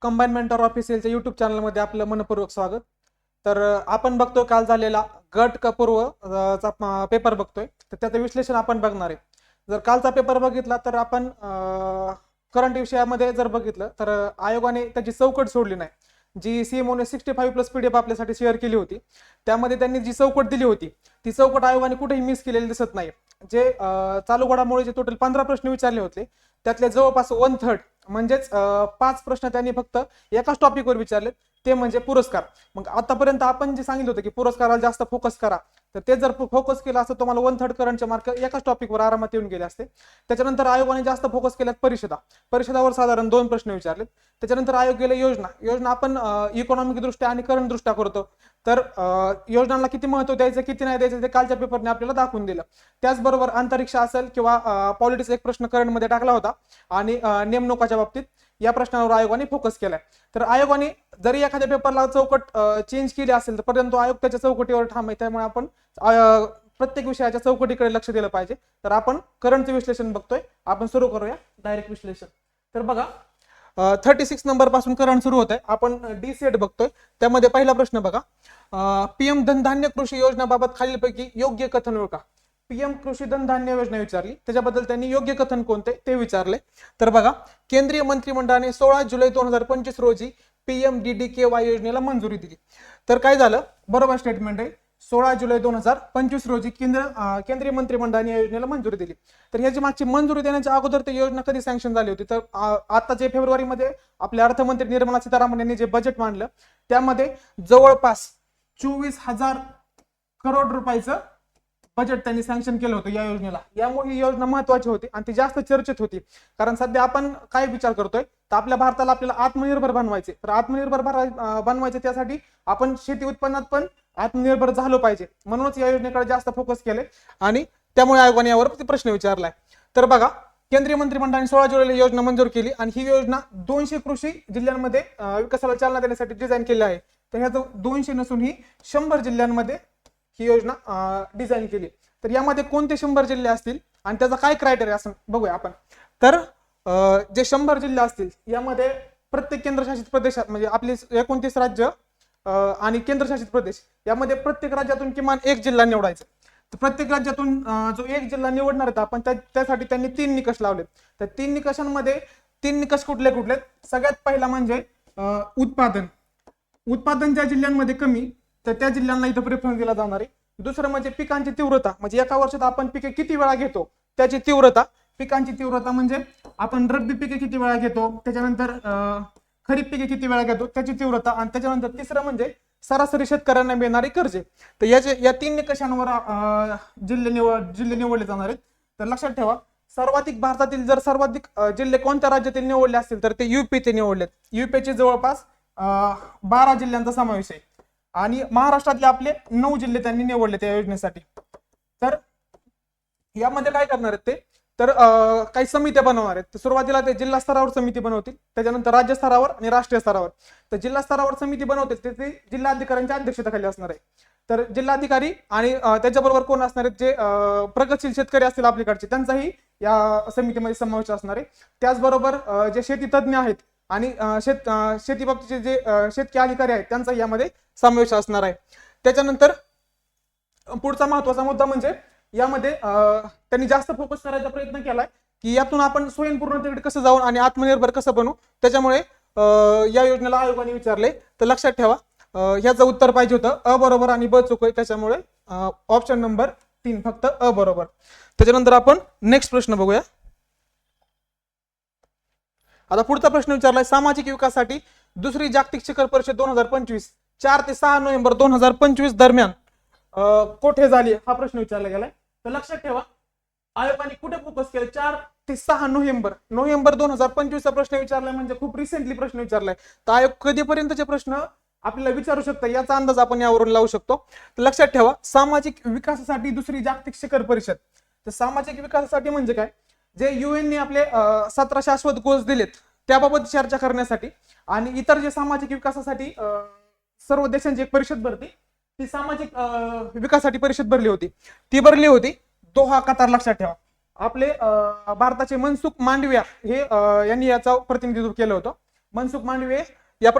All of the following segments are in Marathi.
कंबाईन मेंटर ऑफिशियलच्या युट्यूब चॅनलमध्ये आपलं मनपूर्वक स्वागत. तर आपण बघतोय काल झालेला गट क पूर्व चा पेपर बघतोय. तर त्याचं विश्लेषण आपण बघणार आहे. जर कालचा पेपर बघितला तर आपण करंट विषयामध्ये जर बघितलं तर आयोगाने त्याची चौकट सोडली नाही. जी सीएमओने 65+ PDF आपल्यासाठी शेअर केली होती, त्यामध्ये त्यांनी जी चौकट दिली होती ती चौकट आयोगाने कुठेही मिस केलेली दिसत नाही. जे चालू घडामोडीचे टोटल 15 प्रश्न विचारले होते त्यातले जवळपास 1/3 म्हणजेच 5 प्रश्न त्यांनी फक्त एकाच टॉपिकवर विचारले, ते म्हणजे पुरस्कार. मग आतापर्यंत आपण जे सांगितलं होतं की पुरस्काराला जास्त फोकस करा, तर ते जर फोकस केलं असतं तुम्हाला 1/3 करंटचे मार्क एकाच टॉपिकवर आरामात येऊन गेले असते. त्याच्यानंतर आयोगाने जास्त फोकस केल्यात परिषदावर साधारण 2 प्रश्न विचारलेत. त्याच्यानंतर आयोग गेले योजना आपण इकॉनॉमिक दृष्ट्या आणि करंट दृष्ट्या करतो, तर योजनांना किती महत्व द्यायचं किती नाही द्यायचं ते कालच्या पेपरने आपल्याला दाखवून दिलं. त्याचबरोबर अंतरिक्ष असेल किंवा पॉलिटिक्स एक प्रश्न करंट मध्ये टाकला होता आणि नेमणुकाच्या बाबतीत या प्रश्नावर आयोगाने फोकस केलाय. तर आयोगाने जरी एखाद्या पेपरला चौकट चेंज केली असेल तर परंतु आयोग त्याच्या चौकटीवर ठाम आहे. त्यामुळे आपण प्रत्येक विषयाच्या चौकटीकडे लक्ष दिलं पाहिजे. तर आपण करंटचं विश्लेषण बघतोय. आपण सुरू करूया डायरेक्ट विश्लेषण. तर बघा 36 नंबर पासून करंट सुरू होत आहे. आपण डी सेट बघतोय. त्यामध्ये पहिला प्रश्न बघा, पीएम धनधान्य कृषी योजनाबाबत खालीलपैकी योग्य कथन ओळखा. पीएम कृषी धनधान्य योजना विचारली, त्याच्याबद्दल त्यांनी योग्य कथन कोणते ते विचारले. तर बघा, केंद्रीय मंत्रिमंडळाने 16 जुलै 2025 रोजी PMDDKY योजनेला मंजुरी दिली. तर काय झालं, बरोबर स्टेटमेंट आहे. 16 जुलै 2025 रोजी केंद्रीय मंत्रिमंडळाने या योजनेला मंजुरी दिली. तर ह्याची मागची मंजुरी देण्याच्या अगोदर ती योजना कधी सँक्शन झाली होती, तर आता जे फेब्रुवारीमध्ये आपले अर्थमंत्री निर्मला सीतारामन यांनी जे बजेट मांडलं त्यामध्ये जवळपास 24,000 करोड रुपयाचं बजेट त्यांनी सँक्शन केलं होतं या योजनेला. यामुळे ही योजना महत्वाची होती आणि ती जास्त चर्चेत होती. कारण सध्या आपण काय विचार करतोय, तर आपल्या भारताला आपल्याला आत्मनिर्भर बनवायचे. तर आत्मनिर्भर बनवायचे त्यासाठी आपण शेती उत्पन्नात पण आत्मनिर्भर झालो पाहिजे. म्हणूनच या योजनेकडे जास्त फोकस केले आणि त्यामुळे आयोगाने यावर प्रश्न विचारलाय. तर बघा, केंद्रीय मंत्रिमंडळाने 16 जुलैला योजना मंजूर केली आणि ही योजना 200 कृषी जिल्ह्यांमध्ये विकासाला चालना देण्यासाठी डिझाईन केली आहे. तर ह्याचं 200 नसून ही 100 जिल्ह्यांमध्ये ही योजना डिझाईन केली. तर यामध्ये कोणते 100 जिल्हे असतील आणि त्याचा काय क्रायटेरिया असं बघूया आपण. तर जे 100 जिल्हे असतील यामध्ये प्रत्येक केंद्रशासित प्रदेशात म्हणजे आपले 29 राज्य आणि केंद्रशासित प्रदेश यामध्ये प्रत्येक राज्यातून किमान एक जिल्हा निवडायचा. तर प्रत्येक राज्यातून जो एक जिल्हा निवडणार आहेत आपण त्यासाठी त्यांनी 3 निकष लावले. तर 3 निकषांमध्ये 3 निकष कुठले कुठले, सगळ्यात पहिला म्हणजे उत्पादन ज्या जिल्ह्यांमध्ये कमी तर त्या जिल्ह्यांना इथं प्रेफरन्स दिला जाणार आहे. दुसरं म्हणजे पिकांची तीव्रता, म्हणजे एका वर्षात आपण पिके किती वेळा घेतो त्याची तीव्रता. पिकांची तीव्रता म्हणजे आपण रब्बी पिके किती वेळा घेतो, त्याच्यानंतर खरीप पिके किती वेळा घेतो त्याची तीव्रता, आणि त्याच्यानंतर तिसरं म्हणजे सरासरी शेतकऱ्यांना मिळणारे कर्जे. तर या 3 निकषांवर जिल्हे निवडले जाणार आहेत. तर लक्षात ठेवा, भारतातील जर सर्वाधिक जिल्हे कोणत्या राज्यातील निवडले असतील तर ते युपीचे निवडलेत. युपीचे जवळपास 12 जिल्ह्यांचा समावेश आहे आणि महाराष्ट्रातले आपले 9 जिल्हे त्यांनी निवडले त्या योजनेसाठी. तर यामध्ये काय करणार आहेत ते, तर काही समित्या बनवणार आहेत. तर सुरुवातीला ते जिल्हा स्तरावर समिती बनवतील, त्याच्यानंतर राज्य स्तरावर आणि राष्ट्रीय स्तरावर. तर जिल्हा स्तरावर समिती बनवतील ते जिल्हाधिकाऱ्यांच्या अध्यक्षतेखाली असणार आहे. तर जिल्हाधिकारी आणि त्याच्याबरोबर कोण असणार आहेत, जे प्रगतशील शेतकरी असतील आपल्याकडचे त्यांचाही या समितीमध्ये समावेश असणार आहे. त्याचबरोबर जे शेती तज्ज्ञ आहेत आणि शेती बाबतीचे जे शेतकी अधिकारी आहेत त्यांचा यामध्ये समावेश असणार आहे. त्याच्यानंतर पुढचा महत्वाचा मुद्दा म्हणजे यामध्ये त्यांनी जास्त फोकस करायचा प्रयत्न केलाय की यातून आपण स्वयंपूर्णतेकडे कसं जाऊन आणि आत्मनिर्भर कसं बनू. त्याच्यामुळे या योजनेला आयोगाने विचारले. तर लक्षात ठेवा, ह्याचं उत्तर पाहिजे होतं अ बरोबर आणि ब चूक आहे, त्याच्यामुळे ऑप्शन नंबर 3 फक्त अ बरोबर. त्याच्यानंतर आपण नेक्स्ट प्रश्न बघूया. आता पुढचा प्रश्न विचारलाय, सामाजिक विकासासाठी दुसरी जागतिक शिखर परिषद 2025 4 ते 6 नोव्हेंबर 2025 दरम्यान कुठे झाली हा प्रश्न विचारला गेलाय. तर लक्षात ठेवा, आयोगाने कुठे फोकस केलं, 4 ते 6 नोव्हेंबर 2025 चा प्रश्न विचारलाय, म्हणजे खूप रिसेंटली प्रश्न विचारलाय. तर आयोग कधीपर्यंतचे प्रश्न आपल्याला विचारू शकतो याचा अंदाज आपण यावरून लावू शकतो. तर लक्षात ठेवा, सामाजिक विकासासाठी दुसरी जागतिक शिखर परिषद. तर सामाजिक विकासासाठी म्हणजे काय, जे UN ने आपले 17 शाश्वत गोल्स दिलेत त्याबाबत चर्चा करण्यासाठी आणि इतर जे सामाजिक विकासासाठी सर्व देशांची एक परिषद भरती, ती सामाजिक विकासासाठी परिषद ती भरली होती दोहा, कतार. लक्षात ठेवा, आपले भारताचे मनसुख मांडविया हे यांनी याचं प्रतिनिधित्व केलं होतं. मनसुख मांडवीय या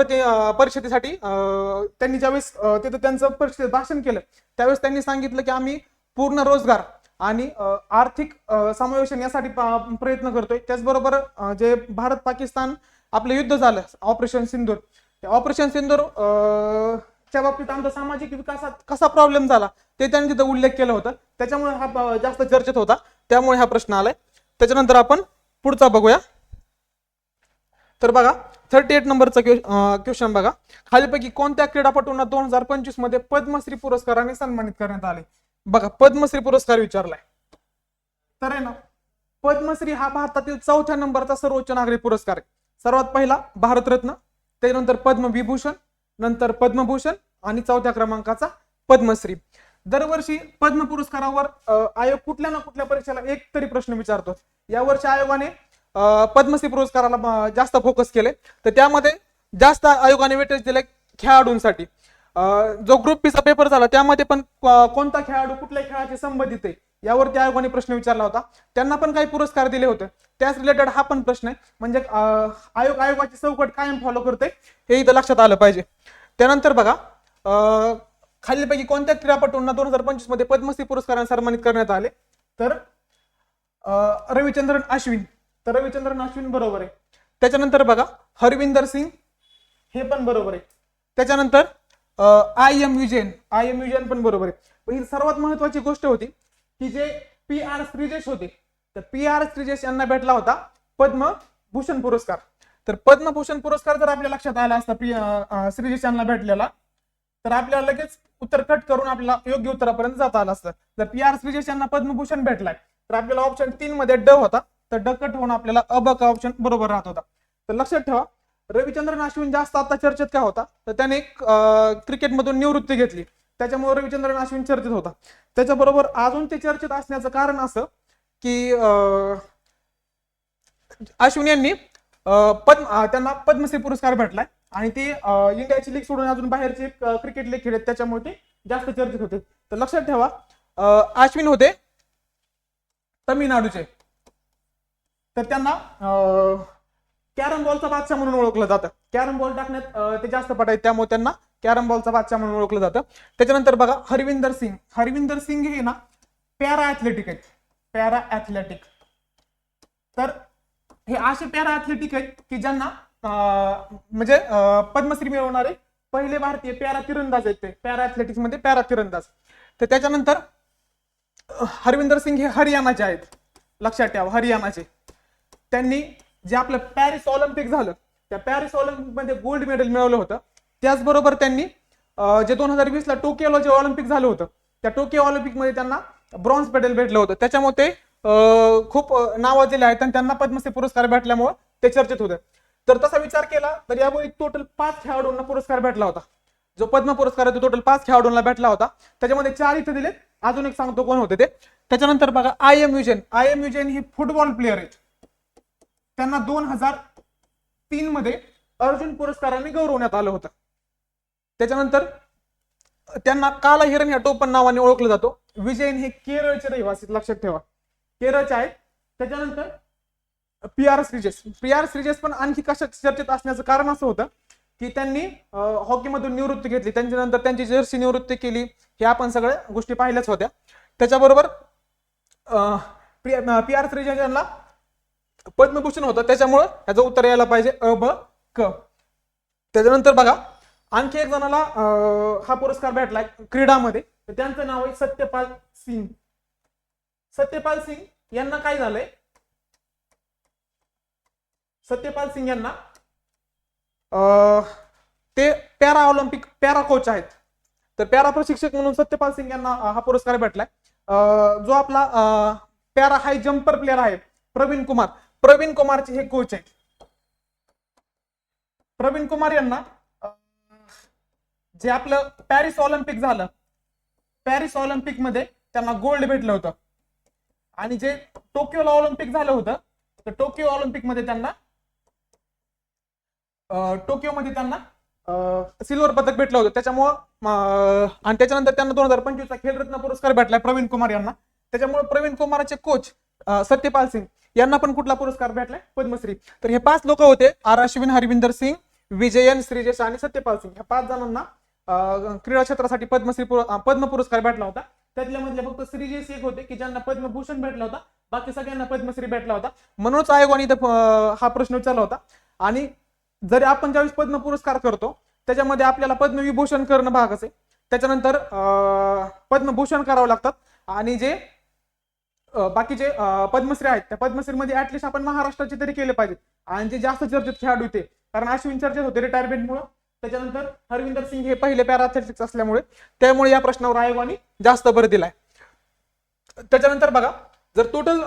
परिषदेसाठी त्यांनी ज्यावेळेस तिथं त्यांचं परिषदेत भाषण केलं त्यावेळेस त्यांनी सांगितलं की आम्ही पूर्ण रोजगार आणि आर्थिक समावेशन यासाठी प्रयत्न करतोय. त्याचबरोबर जे भारत पाकिस्तान आपलं युद्ध झालं ऑपरेशन सिंदूर, त्या ऑपरेशन सिंदूर च्या बाबतीत आमचा सामाजिक विकासात कसा प्रॉब्लेम झाला ते त्यांनी तिथं उल्लेख केला होता. त्याच्यामुळे हा जास्त चर्चेत होता, त्यामुळे हा प्रश्न आलाय. त्याच्यानंतर आपण पुढचा बघूया. तर बघा 38 नंबरचा क्वेश्चन बघा, खालीपैकी कोणत्या क्रीडापटूंना 2025 मध्ये पद्मश्री पुरस्काराने सन्मानित करण्यात आले. बघा पद्मश्री पुरस्कार विचारलाय तर आहे ना, पद्मश्री हा भारतातील 4थ्या नंबरचा सर्वोच्च नागरी पुरस्कार आहे. सर्वात पहिला भारतरत्न, त्यानंतर पद्मविभूषण, नंतर पद्मभूषण आणि 4थ्या क्रमांकाचा पद्मश्री. दरवर्षी पद्म पुरस्कारावर आयोग कुठल्या ना कुठल्या परीक्षेला एक तरी प्रश्न विचारतो. यावर्षी आयोगाने पद्मश्री पुरस्काराला जास्त फोकस केले, तर त्यामध्ये जास्त आयोगाने वेटेज दिले खेळाडूंसाठी. जो ग्रुप बी चा पेपर झाला त्यामध्ये पण कोणता खेळाडू कुठल्या खेळाशी संबंधित आहे यावरती आयोगाने प्रश्न विचारला होता. त्यांना पण काही पुरस्कार दिले होते, त्याच रिलेटेड हा पण प्रश्न आहे. म्हणजे आयोगाची चौकट कायम फॉलो करते हे इथं लक्षात आलं पाहिजे. त्यानंतर बघा खालीलपैकी कोणत्या क्रीडापटूंना 2025 मध्ये पद्मश्री पुरस्काराने सन्मानित करण्यात आले. तर रविचंद्रन अश्विन, तर रविचंद्रन अश्विन बरोबर आहे. त्याच्यानंतर बघा हरविंदर सिंग, हे पण बरोबर आहे. त्याच्यानंतर IM विजयन पण बरोबर आहे. पण ही सर्वात महत्वाची गोष्ट होती की जे PR श्रीजेश होते, तर PR श्रीजेश यांना भेटला होता पद्मभूषण पुरस्कार. तर पद्मभूषण पुरस्कार जर आपल्या लक्षात आला असता श्रीजेश यांना भेटलेला, तर आपल्याला लगेच उत्तर कट करून आपल्याला योग्य उत्तरापर्यंत जाता आलं असतं. तर PR श्रीजेश यांना पद्मभूषण भेटलाय, तर आपल्याला ऑप्शन 3 मध्ये ड होता, तर ड कट होऊन आपल्याला अ ऑप्शन बरोबर राहत होता. तर लक्षात ठेवा, रविचंद्रन अश्विन जास्त आता चर्चेत का होता, तर त्याने क्रिकेटमधून निवृत्ती घेतली, त्याच्यामुळे रविचंद्रन अश्विन चर्चेत होता. त्याच्याबरोबर अजून ते चर्चेत असण्याचं कारण असं की अश्विन यांनी त्यांना पद्मश्री पुरस्कार भेटलाय आणि ते इंडियाची लीग सोडून अजून बाहेरचे क्रिकेट लीग खेळत, त्याच्यामुळे ते जास्त चर्चेत होते. तर लक्षात ठेवा अश्विन होते तमिळनाडूचे, तर त्यांना कॅरम बॉलचा बादशाह म्हणून ओळखलं जातं. कॅरम बॉल टाकण्यात ते जास्त पटायत, त्यामुळे त्यांना कॅरम बॉलचा बादशाह म्हणून ओळखलं जातं. त्याच्यानंतर बघा हरविंदर सिंग हे ना पॅरा ऍथलेटिक आहेत, पॅरा ऍथलेटिक. तर हे असे पॅरा ऍथलेटिक आहेत की ज्यांना म्हणजे पद्मश्री मिळवणारे पहिले भारतीय पॅरा तिरंदाज आहेत, ते पॅरा ऍथलेटिक्स मध्ये पॅरा तिरंदाज. तर त्याच्यानंतर हरविंदर सिंग हे हरियाणाचे आहेत, लक्षात ठेवा हरियाणाचे. त्यांनी जे आपलं पॅरिस ऑलिम्पिक झालं, त्या पॅरिस ऑलिम्पिक मध्ये गोल्ड मेडल मिळवलं होतं. त्याचबरोबर त्यांनी जे 2020 ला टोकियोला जे ऑलिम्पिक झालं होतं, त्या टोकियो ऑलिम्पिक मध्ये त्यांना ब्रॉन्झ मेडल भेटलं होतं. त्याच्यामुळे ते खूप नावाजलेले आहेत आणि त्यांना पद्मश्री पुरस्कार भेटल्यामुळे ते चर्चेत होते. तर तसा विचार केला तर यावेळी टोटल 5 खेळाडूंना पुरस्कार भेटला होता. जो पद्म पुरस्कार आहे तो टोटल 5 खेळाडूंना भेटला होता, त्याच्यामध्ये 4 इथे दिले, अजून एक सांगतो कोण होते ते. त्याच्यानंतर बघा IM विजयन ही फुटबॉल प्लेअर आहेत. त्यांना 2003 मध्ये अर्जुन पुरस्काराने गौरवण्यात आलं होतं. त्याच्यानंतर त्यांना काला हिरण या टोपण नावाने ओळखलं जातो. विजयन हे केरळचे रहिवासी, लक्षात ठेवा केरळचे आहेत. त्याच्यानंतर PR श्रीजेश पण आणखी कशा चर्चेत असण्याचं कारण असं होतं की त्यांनी हॉकीमधून निवृत्ती घेतली, त्यांच्यानंतर त्यांची जर्सी निवृत्ती केली, हे आपण सगळ्या गोष्टी पाहिल्याच होत्या. त्याच्याबरोबर PR श्रीजेश यांना पद्मभूषण होतं, त्याच्यामुळं याचं उत्तर यायला पाहिजे अ ब क. त्याच्यानंतर बघा आणखी एक जणाला हा पुरस्कार भेटलाय क्रीडामध्ये, तर त्यांचं नाव आहे सत्यपाल सिंग. सत्यपाल सिंग यांना काय झालंय, सत्यपाल सिंग यांना ते पॅरा कोच आहेत. तर पॅरा प्रशिक्षक म्हणून सत्यपाल सिंग यांना हा पुरस्कार भेटलाय. जो आपला पॅरा हाय जम्पर प्लेअर आहे प्रवीण कुमारचे हे कोच आहेत. प्रवीण कुमार यांना जे आपलं पॅरिस ऑलिम्पिक झालं, पॅरिस ऑलिम्पिक मध्ये त्यांना गोल्ड भेटलं होतं. आणि जे टोकियोला ऑलिम्पिक झालं होतं, तर टोकियो ऑलिम्पिक मध्ये त्यांना सिल्वर पदक भेटलं होतं. त्याच्यामुळं आणि त्याच्यानंतर त्यांना 2025 चा खेलरत्न पुरस्कार भेटलाय प्रवीण कुमार यांना. त्याच्यामुळे प्रवीण कुमारचे कोच सत्यपाल सिंग यांना पण कुठला पुरस्कार भेटलाय? पद्मश्री. तर हे 5 लोक होते, आर अश्विन, हरविंदर सिंग, विजयन, श्रीजेश आणि सत्यपाल सिंग. ह्या 5 जणांना क्रीडा क्षेत्रासाठी पद्म पुरस्कार भेटला होता. त्यातल्या मधले फक्त श्रीजेश एक होते की ज्यांना पद्मभूषण भेटला होता, बाकी सगळ्यांना पद्मश्री भेटला होता. म्हणूनच आयोगाने इथं हा प्रश्न विचारला होता. आणि जरी आपण ज्यावेळेस पद्म पुरस्कार करतो त्याच्यामध्ये आपल्याला पद्मविभूषण करणं भागच आहे. त्याच्यानंतर पद्मभूषण करावं लागतात. आणि जे बाकीचे पद्मश्री आहेत त्या पद्मश्रीमध्ये ऍटलिस्ट आपण महाराष्ट्राचे तरी केले पाहिजेत. आणि जे जास्त चर्चेत खेळाडू होते, कारण अश्विन चर्चेत होते रिटायरमेंटमुळे, त्याच्यानंतर हरविंदर सिंग हे पहिले पॅरा ॲथलेटिक्स असल्यामुळे, त्यामुळे या प्रश्नावर आयोगाने जास्त भर दिलाय. त्याच्यानंतर बघा, जर टोटल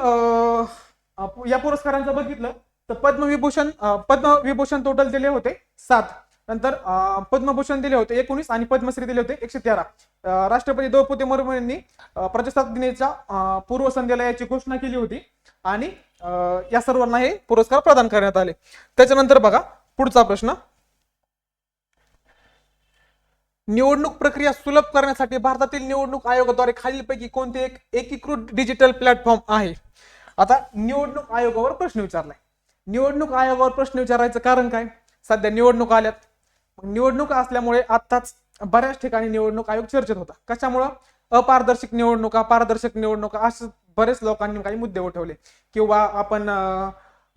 या पुरस्कारांचं बघितलं तर पद्मविभूषण टोटल दिले होते 7, नंतर पद्मभूषण दिले होते 19 आणि पद्मश्री दिले होते 113. राष्ट्रपती द्रौपदी मुर्मू यांनी प्रजासत्ताक दिनाच्या पूर्वसंध्येला याची घोषणा केली होती आणि या सर्वांना हे पुरस्कार प्रदान करण्यात आले. त्याच्यानंतर बघा पुढचा प्रश्न, निवडणूक प्रक्रिया सुलभ करण्यासाठी भारतातील निवडणूक आयोगाद्वारे खालीलपैकी कोणते एक एकीकृत डिजिटल प्लॅटफॉर्म आहे? आता निवडणूक आयोगावर प्रश्न विचारलाय. निवडणूक आयोगावर प्रश्न विचारायचं कारण काय? सध्या निवडणूक आल्यात. निवडणूक असल्यामुळे आताच बऱ्याच ठिकाणी निवडणूक आयोग चर्चेत होता. कशामुळं? अपारदर्शक निवडणुका, पारदर्शक निवडणुका, असं बरेच लोकांनी काही मुद्दे उठवले. किंवा आपण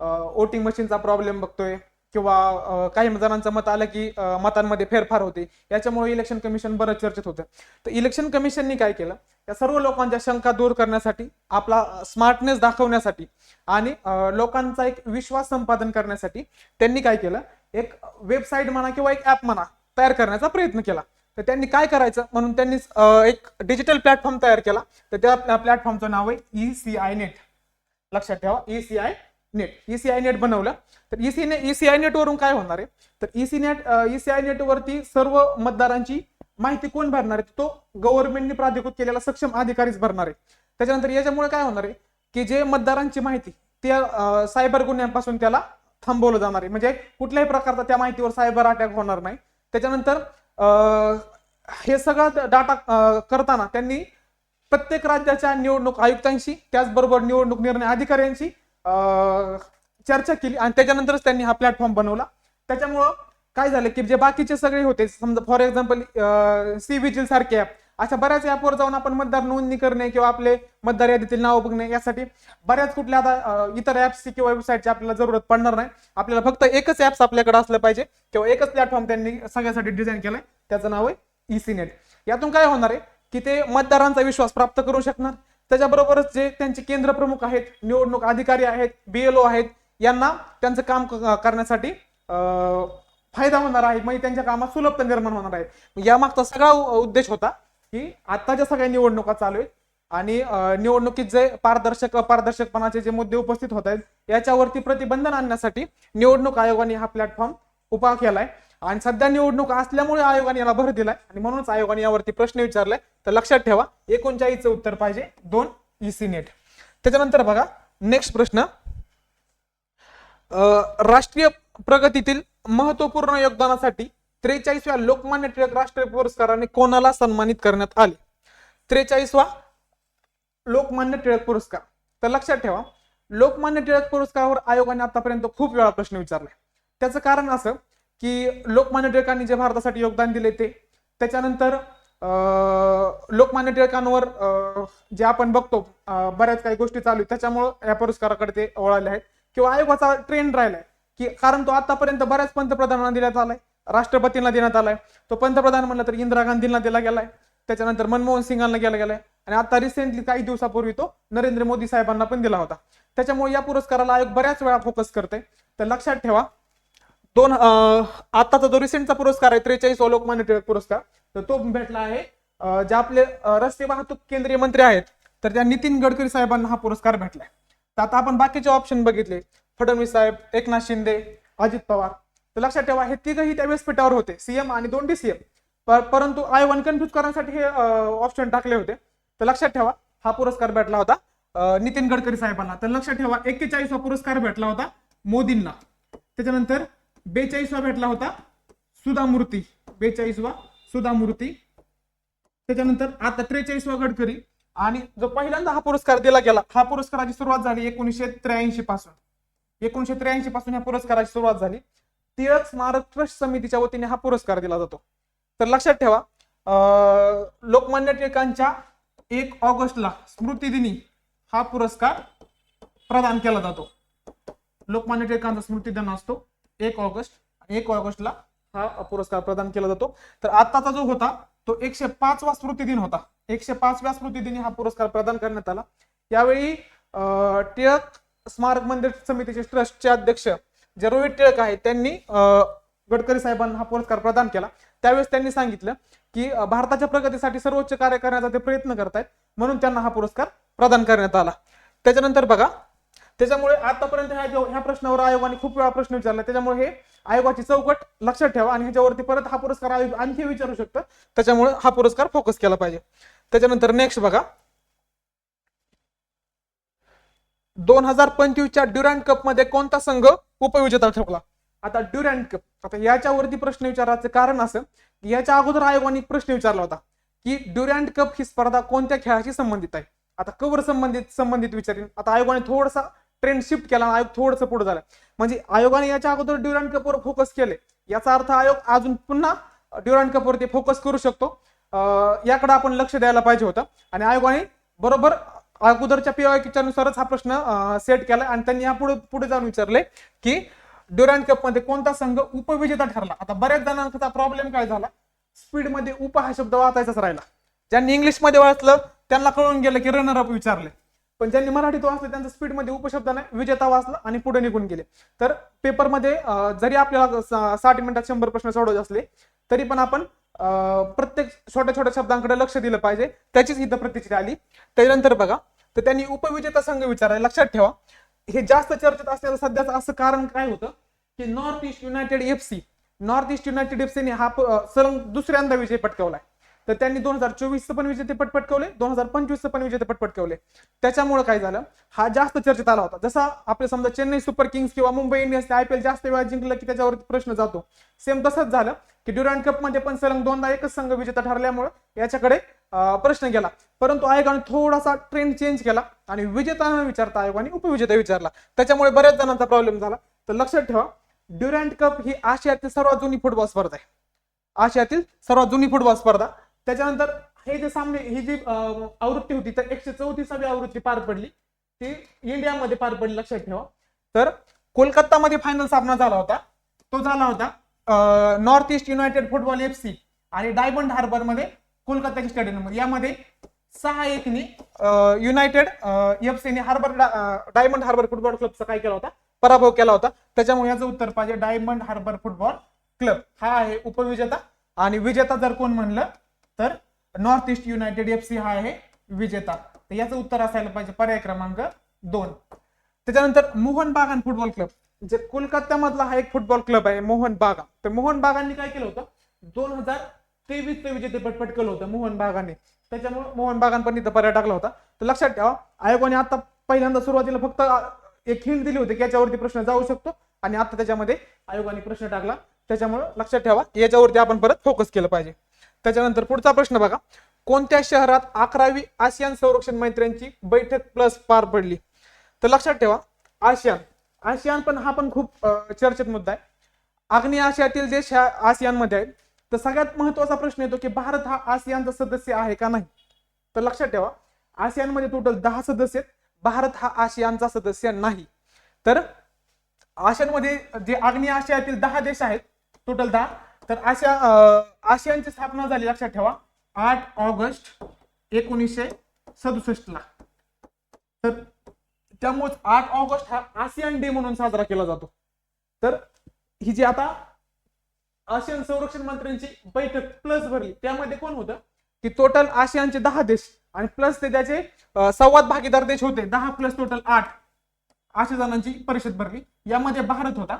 वोटिंग मशीनचा प्रॉब्लेम बघतोय, किंवा काही जणांचं मत आलं की मतांमध्ये फेरफार होते. याच्यामुळे इलेक्शन कमिशन बरंच चर्चेत होतं. तर इलेक्शन कमिशननी काय केलं, या सर्व लोकांच्या शंका दूर करण्यासाठी, आपला स्मार्टनेस दाखवण्यासाठी आणि लोकांचा एक विश्वास संपादन करण्यासाठी त्यांनी काय केलं, एक वेबसाईट म्हणा किंवा एक ऍप म्हणा तयार करण्याचा प्रयत्न केला. तर त्यांनी काय करायचं म्हणून त्यांनी एक डिजिटल प्लॅटफॉर्म तयार केला. तर त्या प्लॅटफॉर्मचं नाव आहे ECI नेट. लक्षात ठेवा, ECI नेट. ECI नेट बनवलं. तर ECI नेट वरून काय होणार आहे, तर ECI नेट वरती सर्व मतदारांची माहिती कोण भरणार आहे, तो गव्हर्नमेंटने प्राधिकृत केलेला सक्षम अधिकारीच भरणार आहे. त्याच्यानंतर याच्यामुळे काय होणार आहे की जे मतदारांची माहिती त्या सायबर गुन्ह्यांपासून त्याला थांबवलं जाणार आहे. म्हणजे कुठल्याही प्रकारचा त्या माहितीवर सायबर अटॅक होणार नाही. त्याच्यानंतर हे सगळं डाटा करताना त्यांनी प्रत्येक राज्याच्या निवडणूक आयुक्तांशी, त्याचबरोबर निवडणूक निर्णय अधिकाऱ्यांशी चर्चा केली आणि त्याच्यानंतरच त्यांनी हा प्लॅटफॉर्म बनवला. त्याच्यामुळं काय झालं की जे बाकीचे सगळे होते, समजा फॉर एक्झाम्पल सी-विजिल सारखे ऍप, अशा बऱ्याच ऍपवर जाऊन आपण मतदार नोंदणी करणे किंवा आपले मतदार यादीतील नाव बघणे, यासाठी बऱ्याच कुठल्या आता इतर ऍप्सची किंवा वेबसाईटची आपल्याला जरूरत पडणार नाही. आपल्याला फक्त एकच ऍप्स आपल्याकडे असलं पाहिजे किंवा एकच प्लॅटफॉर्म त्यांनी सगळ्यासाठी डिझाईन केलाय, त्याचं नाव आहे EC नेट. यातून काय होणार आहे की ते मतदारांचा विश्वास प्राप्त करू शकणार. त्याच्याबरोबरच जे त्यांचे केंद्र प्रमुख आहेत, निवडणूक अधिकारी आहेत, BLO आहेत, यांना त्यांचं काम करण्यासाठी फायदा होणार आहे. म्हणजे त्यांच्या कामात सुलभता निर्माण होणार आहे. यामागचा सगळा उद्देश होता की आताच्या सगळ्या निवडणुका चालू आहेत आणि निवडणुकीत जे अपारदर्शकपणाचे जे मुद्दे उपस्थित होत आहेत याच्यावरती प्रतिबंधन आणण्यासाठी निवडणूक आयोगाने हा प्लॅटफॉर्म उभा केलाय. आणि सध्या निवडणूक असल्यामुळे आयोगाने याला भर दिलाय आणि म्हणूनच आयोगाने यावरती प्रश्न विचारलाय. तर लक्षात ठेवा, 39चं उत्तर पाहिजे 2 EC नेट. त्याच्यानंतर बघा नेक्स्ट प्रश्न, राष्ट्रीय प्रगतीतील महत्वपूर्ण योगदानासाठी 43व्या लोकमान्य टिळक राष्ट्रीय पुरस्काराने कोणाला सन्मानित करण्यात आले? 43वा लोकमान्य टिळक पुरस्कार. तर लक्षात ठेवा, लोकमान्य टिळक पुरस्कारावर आयोगाने आतापर्यंत खूप वेळा प्रश्न विचारले. त्याचं कारण असं की लोकमान्य टिळकांनी जे भारतासाठी योगदान दिले ते, त्याच्यानंतर लोकमान्य टिळकांवर जे आपण बघतो बऱ्याच काही गोष्टी चालू आहेत, त्याच्यामुळे या पुरस्काराकडे ते वळाले आहेत. किंवा आयोगाचा ट्रेंड राहिलाय की कारण तो आतापर्यंत बऱ्याच पंतप्रधानांना देण्यात आलाय, राष्ट्रपतींना देण्यात आलाय. तो पंतप्रधान म्हणला तर इंदिरा गांधींना दिला गेलाय, त्याच्यानंतर मनमोहन सिंगांना गेला गेलाय आणि आता रिसेंटली काही दिवसापूर्वी तो नरेंद्र मोदी साहेबांना पण दिला होता. त्याच्यामुळे या पुरस्काराला आयोग बऱ्याच वेळा फोकस करते. तर लक्षात ठेवा, आताचा जो रिसेंटचा पुरस्कार आहे 43वा लोकमान्य टिळक पुरस्कार, तर तो भेटला आहे जे आपले रस्ते वाहतूक केंद्रीय मंत्री आहेत तर त्या नितीन गडकरी साहेबांना हा पुरस्कार भेटलाय. तर आता आपण बाकीचे ऑप्शन बघितले, फडणवीस साहेब, एकनाथ शिंदे, अजित पवार. तर लक्षात ठेवा, हे तिघही त्या व्यासपीठावर होते, CM आणि 2 DCM, परंतु आयोगाने कन्फ्युज करण्यासाठी हे ऑप्शन टाकले होते. तर लक्षात ठेवा, हा पुरस्कार भेटला होता नितीन गडकरी साहेबांना. तर लक्षात ठेवा, 41वा पुरस्कार भेटला होता मोदींना. त्याच्यानंतर 42वा भेटला होता सुधा मूर्ती, 42वा सुधा मूर्ती. त्याच्यानंतर आता 43वा गडकरी आणि जो पहिल्यांदा हा पुरस्कार दिला गेला, हा पुरस्काराची सुरुवात झाली 1983 पासून. 1983 पासून या पुरस्काराची सुरुवात झाली. टिळक स्मारक ट्रस्ट समितीच्या वतीने हा पुरस्कार दिला जातो. तर लक्षात ठेवा, लोकमान्य टिळकांच्या 1 ऑगस्टला स्मृतिदिनी हा पुरस्कार प्रदान केला जातो. लोकमान्य टिळकांचा स्मृतिदिन असतो 1 ऑगस्ट, आणि 1 ऑगस्टला हा पुरस्कार प्रदान केला जातो. तर आताचा जो होता तो 105वा स्मृतिदिन होता. 105व्या स्मृतिदिनी हा पुरस्कार प्रदान करण्यात आला. यावेळी टिळक स्मारक मंदिर समितीचे ट्रस्टचे अध्यक्ष जे रोहित टिळक आहेत, त्यांनी गडकरी साहेबांना हा पुरस्कार प्रदान केला. त्यावेळेस त्यांनी सांगितलं की भारताच्या प्रगतीसाठी सर्वोच्च कार्य करण्याचा ते प्रयत्न करतायत, म्हणून त्यांना हा पुरस्कार प्रदान करण्यात आला. त्याच्यानंतर बघा, त्याच्यामुळे आतापर्यंत ह्या प्रश्नावर आयोगाने खूप वेळा प्रश्न विचारला, त्याच्यामुळे हे आयोगाची चौकट लक्षात ठेवा आणि ह्याच्यावरती परत हा पुरस्कार आयोग आणखी विचारू शकतं, त्याच्यामुळे हा पुरस्कार फोकस केला पाहिजे. त्याच्यानंतर नेक्स्ट बघा, 2025च्या ड्युरँड कप मध्ये कोणता संघ उपविजेता ठरला? आता ड्युरँड कप, आता याच्यावरती प्रश्न विचारायचं कारण असं की याच्या अगोदर आयोगाने प्रश्न विचारला होता की ड्युरँड कप ही स्पर्धा कोणत्या खेळाशी संबंधित आहे. आता कवर संबंधित विचारेन. आता आयोगाने थोडासा ट्रेंड शिफ्ट केला, आयोग थोडंसं पुढे झालं. म्हणजे आयोगाने याच्या अगोदर ड्युरँड कपवर फोकस केले, याचा अर्थ आयोग अजून पुन्हा ड्युरँड कपवरती फोकस करू शकतो. याकडे आपण लक्ष द्यायला पाहिजे होतं, आणि आयोगाने बरोबर अगोदरच्या PYQ नुसारच हा प्रश्न सेट केला, आणि त्यांनी पुढे जाऊन विचारले की ड्युरँड कप मध्ये कोणता संघ उपविजेता ठरला. आता बऱ्याच जणांचा प्रॉब्लेम काय झाला, स्पीड मध्ये उप हा शब्द वाचायचाच राहिला. ज्यांनी इंग्लिश मध्ये वाचलं त्यांना कळून गेलं की रनर अप विचारले, पण ज्यांनी मराठीत वाचलं त्यांचा स्पीड मध्ये उपशब्द नाही विजेता वाचला आणि पुढे निघून गेले. तर पेपरमध्ये जरी आपल्याला 60 मिनिटात 100 प्रश्न सोडवायचे असले तरी पण आपण प्रत्येक छोट्या छोट्या शब्दांकडे लक्ष दिलं पाहिजे, त्याचीच इथं प्रतिक्रिया आली. त्यानंतर बघा, तर त्यांनी उपविजेता संघ विचारला. लक्षात ठेवा, हे जास्त चर्चेत असण्याचं सध्याचं असं कारण काय होतं की नॉर्थ ईस्ट युनायटेड FC ने हा सलग दुसऱ्यांदा विजय पटकावलाय. तर त्यांनी 2024 पण विजेतेपद पटकावले, 2025 पण विजेतेपद पटकावले. त्याच्यामुळे काय झालं, हा जास्त चर्चेत आला होता. जसा आपले समजा चेन्नई सुपर किंग्स किंवा मुंबई इंडियन्स IPL जास्त वेळा जिंकलं की त्याच्यावरती प्रश्न जातो, सेम तसंच झालं की ड्युरँड कप मध्ये पण सलग 2दा एकच संघ विजेता ठरल्यामुळे याच्याकडे प्रश्न गेला. परंतु आयोगाने थोडासा ट्रेंड चेंज केला आणि विजेता न विचारता आयोगाने उपविजेता विचारला, त्याच्यामुळे बऱ्याच जणांचा प्रॉब्लेम झाला. तर लक्षात ठेवा, ड्युरँड कप ही आशियातील सर्वात जुनी फुटबॉल स्पर्धा आहे. आशियातील सर्वात जुनी फुटबॉल स्पर्धा. त्याच्यानंतर हे जे सामने, ही जी आवृत्ती होती तर 134वी आवृत्ती पार पडली, ती इंडियामध्ये पार पडली. लक्षात ठेवा, तर कोलकातामध्ये फायनल सामना झाला होता, तो झाला होता north east United football FC आणि डायमंड हार्बर मध्ये कोलकाताच्या स्टेडियम मध्ये. यामध्ये 6-1 ने युनायटेड FC ने डायमंड हार्बर फुटबॉल क्लबचा काय केला होता, पराभव केला होता. त्याच्यामुळे याचं उत्तर पाहिजे डायमंड हार्बर फुटबॉल क्लब हा आहे उपविजेता, आणि विजेता जर कोण म्हणलं तर नॉर्थ ईस्ट युनायटेड FC हा आहे विजेता. तर याचं उत्तर असायला पाहिजे पर्याय क्रमांक 2. त्याच्यानंतर मोहन बागान फुटबॉल क्लब, जे कोलकात्यामधला हा एक फुटबॉल क्लब आहे मोहन बागान. तर मोहन बागानने काय केलं होतं, 2023 विजेतेपद पटकवलं होतं मोहन बागाने, त्याच्यामुळे मोहन बागान पण इथं पर्याय टाकला होता. तर लक्षात ठेवा, आयोगाने आता पहिल्यांदा सुरुवातीला फक्त एक हिंट दिली होती की याच्यावरती प्रश्न जाऊ शकतो, आणि आता त्याच्यामध्ये आयोगाने प्रश्न टाकला, त्याच्यामुळे लक्षात ठेवा याच्यावरती आपण परत फोकस केलं पाहिजे. त्याच्यानंतर पुढचा प्रश्न बघा, कोणत्या शहरात 11वी आसियान संरक्षण मंत्र्यांची बैठक प्लस पार पडली? तर लक्षात ठेवा, आसियान पण हा पण खूप चर्चेत मुद्दा आहे. आग्नेय आशियातील देश ह्या आसियान मध्ये आहेत. तर सगळ्यात महत्वाचा प्रश्न येतो की भारत हा आसियानचा सदस्य आहे का नाही. तर लक्षात ठेवा, आसियान मध्ये टोटल 10 सदस्य आहेत, भारत हा आसियानचा सदस्य नाही. तर आसियानमध्ये जे आग्नेय आशियातील 10 देश आहेत, टोटल 10, तर आसियानची स्थापना झाली लक्षात ठेवा 8 ऑगस्ट 1967 ला. तर त्यामुळे 8 ऑगस्ट हा आसियान डे म्हणून साजरा केला जातो. तर ही जी आता आसियान संरक्षण मंत्र्यांची बैठक प्लस भरली, त्यामध्ये कोण होतं की टोटल आसियानचे 10 देश आणि प्लस ते त्याचे संवाद भागीदार देश होते 10 प्लस टोटल 8 अशा जणांची परिषद भरली. यामध्ये भारत होता.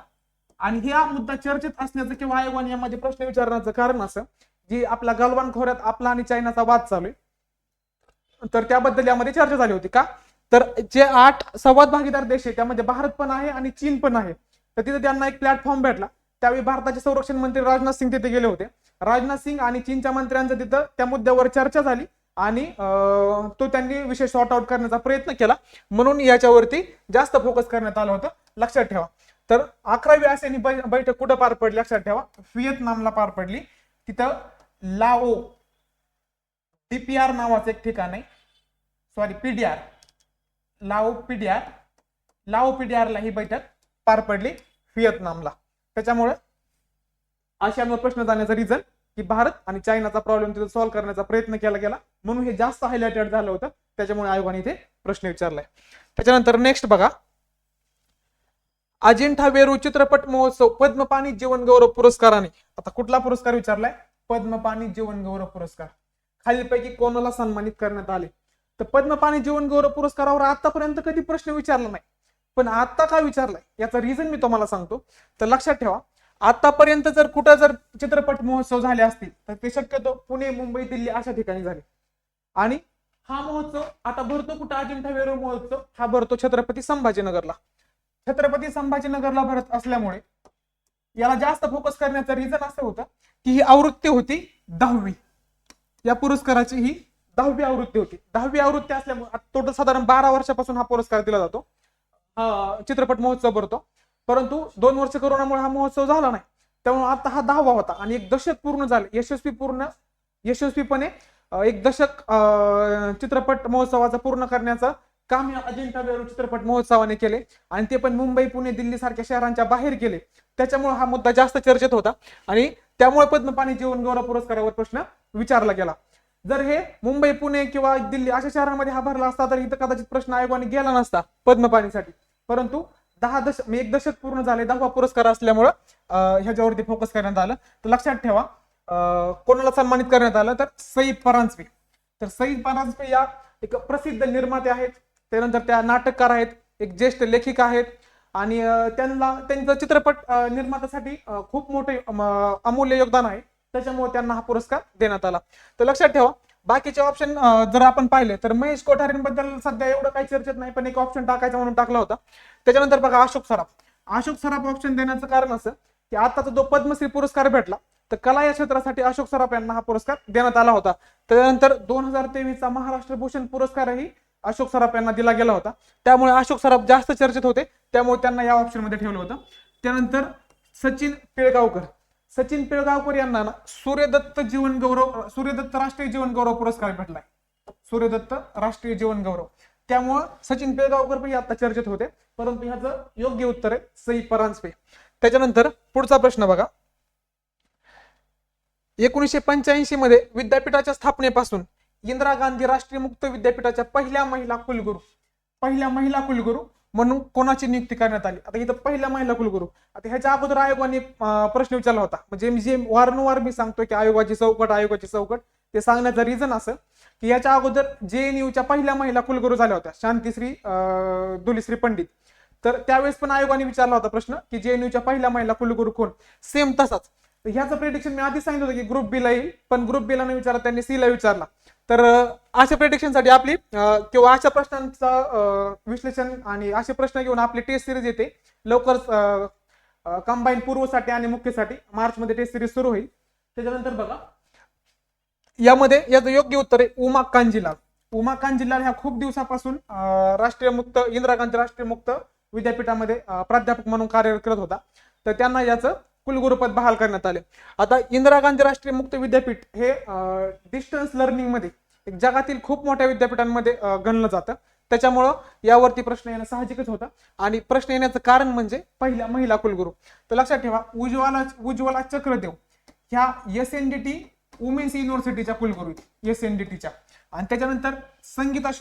आणि हा मुद्दा चर्चेत असण्याचं किंवा आयोगाने यामध्ये प्रश्न विचारण्याचं कारण असं, जी आपला गलवान खोऱ्यात आपला आणि चायनाचा वाद चालू आहे, तर त्याबद्दल यामध्ये चर्चा झाली होती. का तर जे 8 संवाद भागीदार देश आहे त्यामध्ये भारत पण आहे आणि चीन पण आहे. तर तिथे त्यांना एक प्लॅटफॉर्म भेटला. त्यावेळी भारताचे संरक्षण मंत्री राजनाथ सिंग तिथे गेले होते. राजनाथ सिंग आणि चीनच्या मंत्र्यांचं तिथं त्या मुद्द्यावर चर्चा झाली आणि तो त्यांनी विषय सॉर्ट आउट करण्याचा प्रयत्न केला, म्हणून याच्यावरती जास्त फोकस करण्यात आलं होतं, लक्षात ठेवा. तर 11वी आसियानी बैठक कुठं पार पडली लक्षात ठेवा, व्हिएतनामला पार पडली. तिथं लाओ डीपीआर नावाचं एक ठिकाण आहे, सॉरी पीडीआर, लाओ पीडीआरला ही बैठक पार पडली व्हिएतनामला. त्याच्यामुळे आशियावर प्रश्न जाण्याचं रिझन की भारत आणि चायनाचा प्रॉब्लेम तिथे सॉल्व्ह करण्याचा प्रयत्न केला गेला, म्हणून हे जास्त हायलाइटेड झालं होतं, त्याच्यामुळे आयोगाने इथे प्रश्न विचारलाय. त्याच्यानंतर नेक्स्ट बघा, अजिंठा वेरूळ चित्रपट महोत्सव पद्मपाणी जीवन गौरव पुरस्काराने, आता कुठला पुरस्कार विचारलाय, पद्मपाणी जीवन गौरव पुरस्कार, खालीलपैकी कोणाला सन्मानित करण्यात आले. तर पद्मपाणी जीवन गौरव पुरस्कारावर आतापर्यंत कधी प्रश्न विचारला नाही, पण आता काय विचारलाय याचा रिझन मी तुम्हाला सांगतो. तर लक्षात ठेवा, आतापर्यंत जर कुठं जर चित्रपट महोत्सव झाले असतील तर ते शक्यतो पुणे, मुंबई, दिल्ली अशा ठिकाणी झाले. आणि हा महोत्सव आता भरतो कुठं, अजिंठा वेरूळ महोत्सव हा भरतो छत्रपती संभाजीनगरला. छत्रपती संभाजीनगरला भरत असल्यामुळे याला जास्त फोकस करण्याचं रिझन असं होतं की ही आवृत्ती होती 10वी, या पुरस्काराची ही 10वी आवृत्ती होती. 10वी आवृत्ती असल्यामुळे टोटल साधारण 12 वर्षापासून हा पुरस्कार दिला जातो, हा चित्रपट महोत्सव भरतो. परंतु 2 वर्ष कोरोनामुळे हा महोत्सव झाला नाही, त्यामुळे आता हा 10वा होता आणि 1 दशक पूर्ण झाले यशस्वीपणे 1 दशक चित्रपट महोत्सवाचा पूर्ण करण्याचं काम या अजिंठा वेरूळ चित्रपट महोत्सवाने केले, आणि ते पण मुंबई, पुणे, दिल्ली सारख्या शहरांच्या बाहेर केले. त्याच्यामुळे हा मुद्दा जास्त चर्चेत होता आणि त्यामुळे पद्मपाणी जीवन गौरव पुरस्कारावर प्रश्न विचारला गेला. जर हे मुंबई, पुणे किंवा दिल्ली अशा शहरांमध्ये हा भरला असता तर इथं कदाचित प्रश्न आयोगाने गेला नसता पद्मपाणीसाठी. परंतु 1 दशक पूर्ण झाले, 10वा पुरस्कार असल्यामुळं ह्याच्यावरती फोकस करण्यात आलं. तर लक्षात ठेवा, कोणाला सन्मानित करण्यात आलं तर सईद परांजपे. तर सईद परांजपे या एक प्रसिद्ध निर्माते आहेत, त्यानंतर त्या नाटककार आहेत, एक ज्येष्ठ लेखिका आहेत, आणि त्यांचं चित्रपट निर्मात्यासाठी खूप मोठे अमूल्य योगदान आहे, त्याच्यामुळे त्यांना हा पुरस्कार देण्यात आला. तर लक्षात ठेवा, बाकीचे ऑप्शन जर आपण पाहिले तर महेश कोठारेंबद्दल सध्या एवढं काही चर्चेत नाही, पण एक ऑप्शन टाकायचा म्हणून टाकला होता. त्याच्यानंतर बघा अशोक सराफ ऑप्शन देण्याचं कारण असं की आताचा जो पद्मश्री पुरस्कार भेटला तर कला या क्षेत्रासाठी अशोक सराफ यांना हा पुरस्कार देण्यात आला होता. त्यानंतर 2023चा महाराष्ट्र भूषण पुरस्कारही अशोक सराफ यांना दिला गेला होता, त्यामुळे अशोक सराफ जास्त चर्चेत होते, त्यामुळे त्यांना या ऑप्शन मध्ये ठेवलं होतं. त्यानंतर सचिन पिळगावकर यांना सूर्यदत्त राष्ट्रीय जीवन गौरव पुरस्कार भेटलाय, सूर्यदत्त राष्ट्रीय जीवन गौरव, त्यामुळे सचिन पिळगावकर पण आता चर्चेत होते, परंतु ह्याचं योग्य उत्तर आहे सईद परांजपे. त्याच्यानंतर पुढचा प्रश्न बघा, 1985 मध्ये विद्यापीठाच्या स्थापनेपासून इंदिरा गांधी राष्ट्रीय मुक्त विद्यापीठाच्या पहिल्या महिला कुलगुरू म्हणून कोणाची नियुक्ती करण्यात आली. आता इथं पहिल्या महिला कुलगुरू, आता ह्याच्या अगोदर आयोगाने प्रश्न विचारला होता, म्हणजे जे वारंवार मी सांगतोय की आयोगाची चौकट, ते सांगण्याचं रिझन असं की याच्या अगोदर जेएनयूच्या पहिल्या महिला कुलगुरू झाल्या होत्या, शांतीश्री दुलीश्री पंडित. तर त्यावेळेस पण आयोगाने विचारला होता प्रश्न की जेएनयूच्या पहिल्या महिला कुलगुरू कोण, सेम तसाच. ह्याचं प्रेडिक्शन मी आधी सांगितलं होतं की ग्रुप बी ला येईल, पण ग्रुप बी ला नाही विचारला, त्यांनी सी ला विचारला. तर अशा प्रेडिक्शनसाठी आपली किंवा अशा प्रश्नांचं विश्लेषण आणि असे प्रश्न घेऊन आपली टेस्ट सिरीज येते लवकरच, कंबाईन पूर्वसाठी आणि मुख्यसाठी मार्च मध्ये टेस्ट सिरीज सुरू होईल. त्याच्यानंतर बघा, यामध्ये याचं योग्य उत्तर आहे उमा कांजीलाल ह्या खूप दिवसापासून इंदिरा गांधी राष्ट्रीय मुक्त विद्यापीठामध्ये प्राध्यापक म्हणून कार्यरत करत होता, तर त्यांना याचं कुलगुरुपद बहाल करण्यात आले. आता इंदिरा गांधी राष्ट्रीय मुक्त विद्यापीठ हे डिस्टन्स लर्निंग मध्ये एक जगातील खूप मोठ्या विद्यापीठांमध्ये गणलं जातं, त्याच्यामुळं यावरती प्रश्न येणं साहजिकच होतं, आणि प्रश्न येण्याचं कारण म्हणजे पहिल्या महिला कुलगुरू. तर लक्षात ठेवा, उज्ज्वला चक्रदेव ह्या SNDT वुमेन्स युनिव्हर्सिटीच्या कुलगुरू, SNDTच्या. आणि त्याच्यानंतर संगीता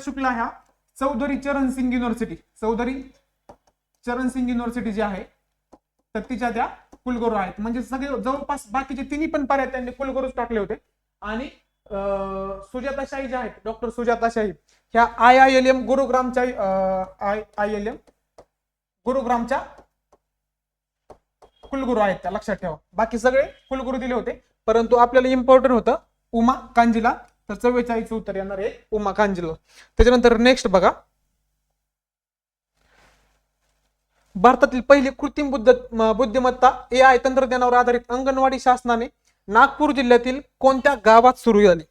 शुक्ला ह्या चौधरी चरण सिंग युनिव्हर्सिटी जी आहे तर तिच्या त्या कुलगुरू आहेत. म्हणजे सगळे जवळपास बाकीचे तिन्ही पण पर्याय त्यांनी कुलगुरूच टाकले होते. आणि सुजाता शाही ज्या आहेत, डॉक्टर सुजाता शाही ह्या IILM गुरुग्रामच्या कुलगुरू आहेत, त्या लक्षात ठेवा. बाकी सगळे कुलगुरू दिले होते, परंतु आपल्याला इम्पॉर्टंट होतं उमा कांजीलाल, तर 44 उत्तर येणार आहे उमा कांजीलाल. त्याच्यानंतर नेक्स्ट बघा, भारतातील पहिली कृत्रिम बुद्धिमत्ता AI तंत्रज्ञानावर आधारित अंगणवाडी शासनाने नागपूर जिल्ह्यातील कोणत्या गावात सुरू झाली.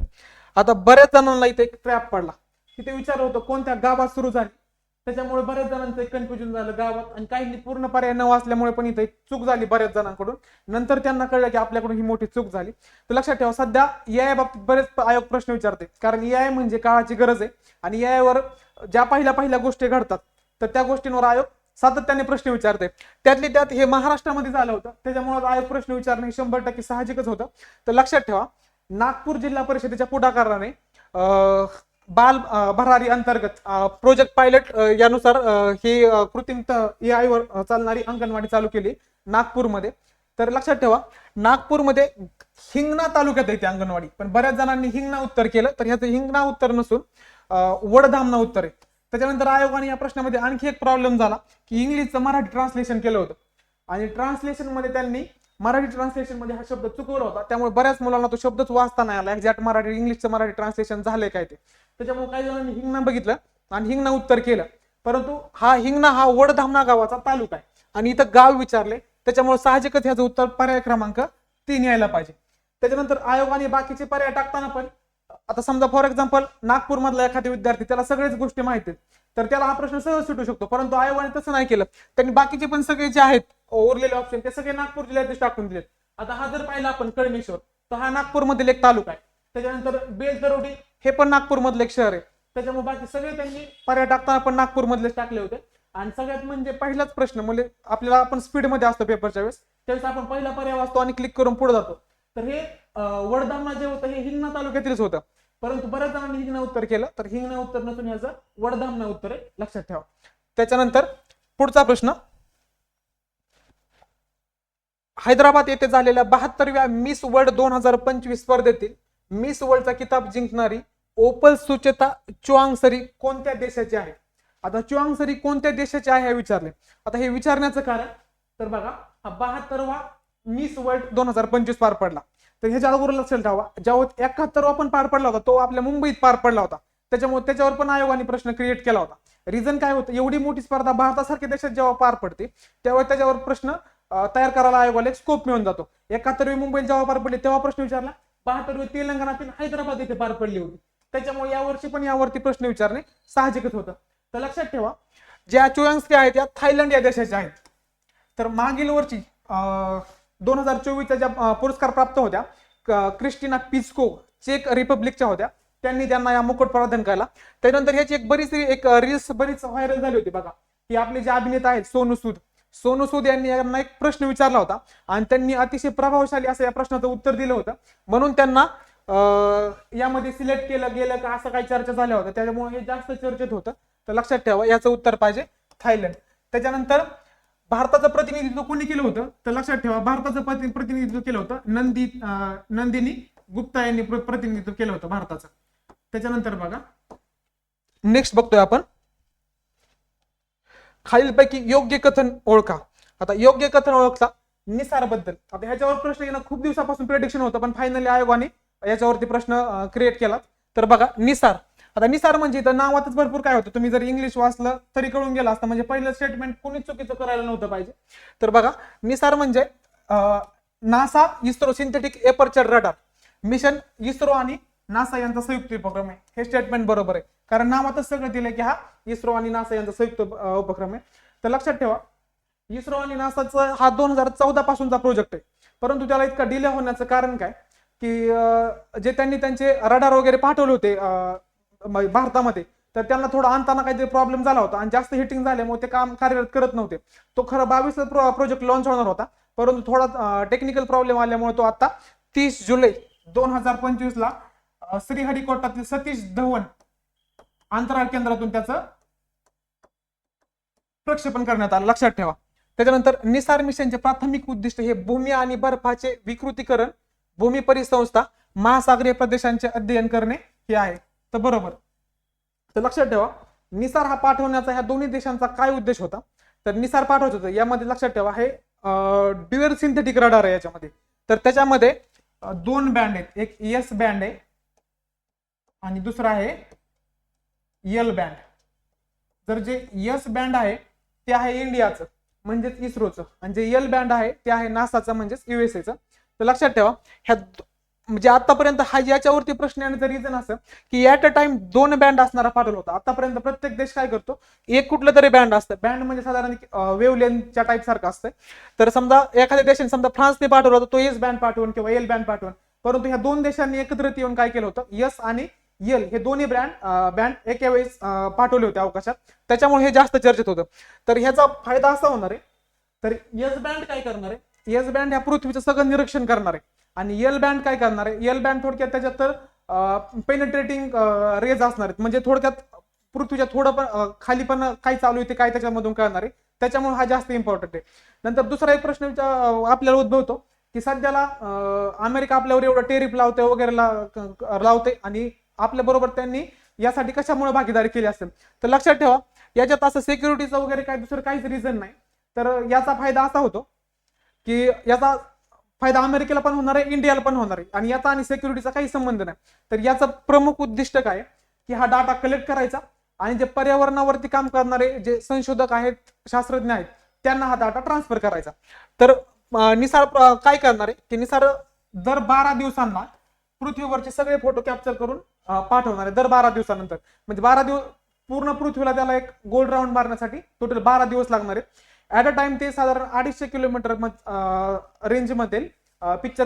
आता बऱ्याच जणांना इथे एक ट्रॅप पडला. तिथे विचारलं होतं कोणत्या गावात सुरू झाली, त्याच्यामुळे बऱ्याच जणांचं एक कन्फ्युजन झालं गावात, आणि काही पूर्ण पर्याय न वाचल्यामुळे पण इथे चूक झाली बऱ्याच जणांकडून. नंतर त्यांना कळलं की आपल्याकडून ही मोठी चूक झाली. तर लक्षात ठेवा, सध्या एआय बाबतीत बरेच आयोग प्रश्न विचारते, कारण एआय म्हणजे काळाची गरज आहे, आणि एआय वर ज्या पहिल्या गोष्टी घडतात तर त्या गोष्टींवर आयोग सातत्याने प्रश्न विचारते. त्यातली त्यात हे महाराष्ट्रामध्ये झालं होतं, त्याच्यामुळे आयोग प्रश्न विचारणं हे 100% साहजिकच होतं. तर लक्षात ठेवा, नागपूर जिल्हा परिषदेच्या पुढाकाराने बाल भरारी अंतर्गत प्रोजेक्ट पायलट यानुसार ही कृत्रिम एआय वर चालणारी अंगणवाडी चालू केली नागपूरमध्ये. तर लक्षात ठेवा, नागपूरमध्ये हिंगणा तालुक्यात येते अंगणवाडी, पण बऱ्याच जणांनी हिंगणा उत्तर केलं, तर ह्याचं हिंगणा उत्तर नसून वडधामना उत्तर आहे. त्याच्यानंतर आयोगाने या प्रश्नामध्ये आणखी एक प्रॉब्लेम झाला की इंग्लिशचं मराठी ट्रान्सलेशन केलं होतं, आणि ट्रान्सलेशन मध्ये त्यांनी मराठी ट्रान्सलेशन मध्ये हा शब्द चुकवला होता. त्यामुळे बऱ्याच मुलांना तो शब्दच वाचता नाही आला, एक्झॅक्ट मराठी इंग्लिशचं मराठी ट्रान्सलेशन झालंय काय ते. त्याच्यामुळे काही जणांनी हिंगणा बघितलं आणि हिंगणा उत्तर केलं, परंतु हा हिंगणा हा वडधामना गावाचा तालुका आहे, आणि इथं गाव विचारले, त्याच्यामुळे साहजिकच ह्याचं उत्तर पर्याय क्रमांक 3 यायला पाहिजे. त्याच्यानंतर आयोगाने बाकीचे पर्याय टाकताना पण, आता समजा फॉर एक्झाम्पल नागपूर मधला एखादा विद्यार्थी, त्याला सगळेच गोष्टी माहिती आहेत, तर त्याला हा प्रश्न सहज सुटू शकतो, परंतु आयोगाने तसं नाही केलं. त्यांनी बाकीचे पण सगळे जे आहेत उरलेले ऑप्शन ते सगळे नागपूर जिल्ह्यात टाकून दिलेत. आता हा जर पाहिला आपण कळमेश्वर, तर हा नागपूर मधील एक तालुका आहे. त्याच्यानंतर बेलदरोडी हे पण नागपूर मधलं एक शहर आहे. त्याच्यामुळे बाकी सगळे त्यांनी पर्याय टाकताना पण नागपूर मधलेच टाकले होते. आणि सगळ्यात म्हणजे पहिलाच प्रश्न, म्हणजे आपल्याला आपण स्पीडमध्ये असतो पेपरच्या वेळेस, त्यावेळेस आपण पहिला पर्याय वाचतो आणि क्लिक करून पुढे जातो. तर हे वडधामना जे होतं हे हिंगणा तालुक्यातीलच होतं, परंतु बऱ्याच जणांनी हिंगणा उत्तर केलं, तर हिंगणा उत्तर नसून ह्याचं वडधामना उत्तर आहे, लक्षात ठेवा. त्याच्यानंतर पुढचा प्रश्न, हैदराबाद येथे झालेल्या 72व्या मिस वर्ल्ड 2025 स्पर्धेतील मिस वर्ल्डचा किताब जिंकणारी ओपल सुचेता चुआंगसरी कोणत्या देशाची आहे? आता चुआंगसरी कोणत्या देशाची आहे हे विचारले. आता हे विचारण्याचं कारण, तर बघा, हा 72वा मिस वर्ल्ड 2025 पार पडला, तर ह्याच्या अगोदर लक्षात ठेवा, ज्यावेळेस 71वा पण पार पडला होता तो आपल्या मुंबईत पार पडला होता, त्याच्यामुळे त्याच्यावर पण आयोगाने प्रश्न क्रिएट केला होता. रिझन काय होतं, एवढी मोठी स्पर्धा भारतासारख्या देशात जेव्हा पार पडते तेव्हा त्याच्यावर प्रश्न तयार करायला आयोगाला एक स्कोप मिळून जातो. 71वी मुंबईत जेव्हा पार पडली तेव्हा प्रश्न विचारला, 72वी तेलंगणातील हैदराबाद येथे पार पडली होती, त्याच्यामुळे यावर्षी पण यावरती प्रश्न विचारणे साहजिकच होतं. तर लक्षात ठेवा, ज्या चुआंगसरी आहेत त्या थायलंड या देशाच्या आहेत. तर मागील वर्षी 2024च्या ज्या पुरस्कार प्राप्त होत्या, क्रिस्टिना पिस्को चेक रिपब्लिकच्या होत्या, त्यांना या मुकुट प्रदान केला. त्यानंतर ह्याची एक रील्स बरीच व्हायरल झाली होती बघा, की आपले जे अभिनेता आहेत सोनू सूद यांनी यांना एक प्रश्न विचारला होता, आणि त्यांनी अतिशय प्रभावशाली असं या प्रश्नाचं उत्तर दिलं होतं, म्हणून त्यांना यामध्ये सिलेक्ट केलं गेलं का असं काही चर्चा झाल्या होत्या, त्याच्यामुळे हे जास्त चर्चेत होतं. तर लक्षात ठेवा, याचं उत्तर पाहिजे थायलंड. त्याच्यानंतर भारताचं प्रतिनिधित्व कोणी केलं होतं, तर लक्षात ठेवा, भारताचं प्रतिनिधित्व केलं होतं नंदिनी गुप्ता यांनी प्रतिनिधित्व केलं होतं भारताचं. त्याच्यानंतर बघा, नेक्स्ट बघतोय आपण, खालीलपैकी योग्य कथन ओळखा. आता योग्य कथन ओळखला निसार बद्दल. आता ह्याच्यावर प्रश्न येणं खूप दिवसापासून प्रेडिक्शन होतं, पण फायनली आयोगाने याच्यावरती प्रश्न क्रिएट केला. तर बघा, निसार. आता निसार म्हणजे इथं नावातच भरपूर काय होतं, तुम्ही जर इंग्लिश वाचलं तरी कळून गेला असतं, म्हणजे पहिलं स्टेटमेंट कोणीच चुकीचं करायला नव्हतं पाहिजे. तर बघा, निसार म्हणजे NASA ISRO synthetic aperture radar mission, ISRO आणि नासा यांचा संयुक्त उपक्रम आहे. हे स्टेटमेंट बरोबर आहे, कारण नावातच सगळं दिलंय की हा इस्रो आणि नासा यांचा संयुक्त उपक्रम आहे. तर लक्षात ठेवा, इस्रो आणि नासाचा हा 2014 पासूनचा प्रोजेक्ट आहे, परंतु त्याला इतका डिले होण्याचं कारण काय, की जे त्यांनी त्यांचे रडार वगैरे पाठवले होते भारतामध्ये, तर त्यांना थोडा आणताना काहीतरी प्रॉब्लेम झाला होता, आणि जास्त हिटिंग झाल्यामुळे ते काम कार्यरत करत नव्हते. तो खरं 22 प्रोजेक्ट लॉन्च होणार होता, परंतु थोडा टेक्निकल प्रॉब्लेम आल्यामुळे तो आता 30 जुलै 2025 ला श्रीहरिकोटातील सतीश धवन अंतराळ केंद्रातून त्याचं प्रक्षेपण करण्यात आलं, लक्षात ठेवा. त्याच्यानंतर निसार मिशनचे प्राथमिक उद्दिष्ट हे भूमी आणि बर्फाचे विकृतीकरण, भूमी परिसंस्था, महासागरीय प्रदेशांचे अध्ययन करणे हे आहे. तर बरोबर. तर लक्षात ठेवा, निसार हा पाठवण्याचा ह्या दोन्ही देशांचा काय उद्देश होता, तर निसार पाठवायचं होतं. यामध्ये लक्षात ठेवा, हे ड्युअल सिंथेटिक रडार आहे याच्यामध्ये. तर त्याच्यामध्ये 2 बँड आहेत, एक एस बँड आहे आणि दुसरा आहे एल बँड. जर जे एस बँड आहे ते आहे इंडियाचं म्हणजेच इस्रोचं, आणि जे एल बँड आहे ते आहे नासाचं म्हणजेच युएसएचं. तर लक्षात ठेवा, ह्या म्हणजे आतापर्यंत हा याच्यावरती प्रश्न येण्याचं रिझन असं की ऍट अ टाइम 2 बँड असणारा पाठवला होता. आतापर्यंत प्रत्येक देश काय करतो, एक कुठलं तरी बँड असतं. बँड म्हणजे साधारण वेव्हलेंथच्या टाईप सारखं असतं. तर समजा एखाद्या देशाने, समजा फ्रान्सने पाठवला होता, तो एस बँड पाठवून किंवा एल बँड पाठवून, परंतु ह्या 2 देशांनी एकत्रित येऊन काय केलं होतं, एस आणि एल हे दोन्ही बँड एका वेळेस पाठवले होते अवकाशात. त्याच्यामुळे हे जास्त चर्चेत होतं. तर ह्याचा फायदा असा होणार आहे, तर एस बँड काय करणार आहे, एस बँड ह्या पृथ्वीचं सगळं निरीक्षण करणार आहे. आणि एल बँड काय करणार आहे, एल बँड थोडक्यात त्याच्यात तर पेनिट्रेटिंग रेज असणार आहेत, म्हणजे थोडक्यात पृथ्वीच्या थोडं पण खाली पण काय चालू आहे ते काय त्याच्यामधून कळणार आहे. त्याच्यामुळे हा जास्त इम्पॉर्टंट आहे. नंतर दुसरा एक प्रश्न आपल्याला उद्भवतो की सध्याला अमेरिका आपल्यावर एवढं टेरिफ लावते वगैरे लावते, आणि आपल्या बरोबर त्यांनी यासाठी कशामुळे भागीदारी केली असेल. तर लक्षात ठेवा, याच्यात असं सिक्युरिटीचं वगैरे काय दुसरं काहीच रिझन नाही. तर याचा फायदा असा होतो की याचा फायदा अमेरिकेला पण होणार आहे, इंडियाला पण होणार आहे, आणि याचा आणि सिक्युरिटीचा काही संबंध नाही. तर याचं प्रमुख उद्दिष्ट काय, की हा डाटा कलेक्ट करायचा आणि जे पर्यावरणावरती काम करणारे जे संशोधक आहेत, शास्त्रज्ञ आहेत, त्यांना हा डाटा ट्रान्सफर करायचा. तर निसार काय करणार आहे की निसार दर 12 दिवसांना पृथ्वीवरचे सगळे फोटो कॅप्चर करून पाठवणार आहे, दर 12 दिवसानंतर. म्हणजे 12 दिवस पूर्ण पृथ्वीला त्याला एक गोल राऊंड मारण्यासाठी टोटल 12 दिवस लागणार आहेत. ऍट अ टाइम ते साधारण 250 किलोमीटर रेंजमध्ये पिक्चर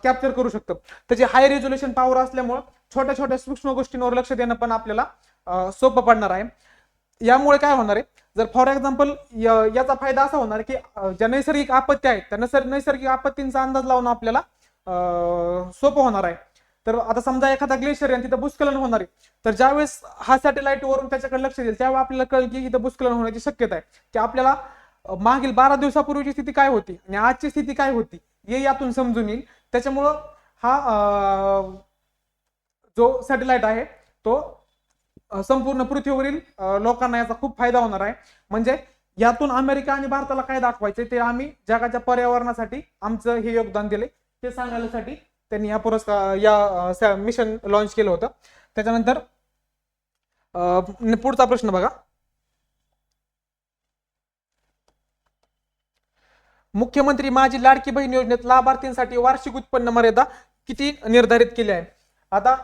कॅप्चर करू शकतं. त्याची हाय रेझोल्युशन पॉवर असल्यामुळे छोट्या छोट्या सूक्ष्म गोष्टींवर लक्ष देणं पण आपल्याला सोपं पडणार आहे. यामुळे काय होणार आहे, जर फॉर एक्झाम्पल याचा फायदा असा होणार की ज्या नैसर्गिक आपत्ती आहेत त्या नैसर्गिक आपत्तींचा अंदाज लावून आपल्याला सोपं होणार आहे. तर आता समजा एखादा ग्लेशियर आहे तिथं भूस्खलन होणार आहे, तर ज्यावेळेस हा सॅटेलाइट वरून त्याच्याकडे लक्ष देईल त्यावेळेस आपल्याला कळेल की इथं भूस्खलन होण्याची शक्यता आहे, की आपल्याला मागील 12 दिवसापूर्वीची स्थिती काय होती आणि आजची स्थिती काय होती हे यातून समजून येईल. त्याच्यामुळं हा जो सॅटेलाइट आहे तो संपूर्ण पृथ्वीवरील लोकांना याचा खूप फायदा होणार आहे. म्हणजे यातून अमेरिका आणि भारताला काय दाखवायचे, ते आम्ही जगाच्या पर्यावरणासाठी आमचं हे योगदान दिले ते सांगण्यासाठी त्यांनी या मिशन लॉन्च केलं होतं. त्याच्यानंतर पुढचा प्रश्न बघा, मुख्यमंत्री माझी लाडकी बहीण योजनेत लाभार्थींसाठी वार्षिक उत्पन्न मर्यादा किती निर्धारित केली आहे. आता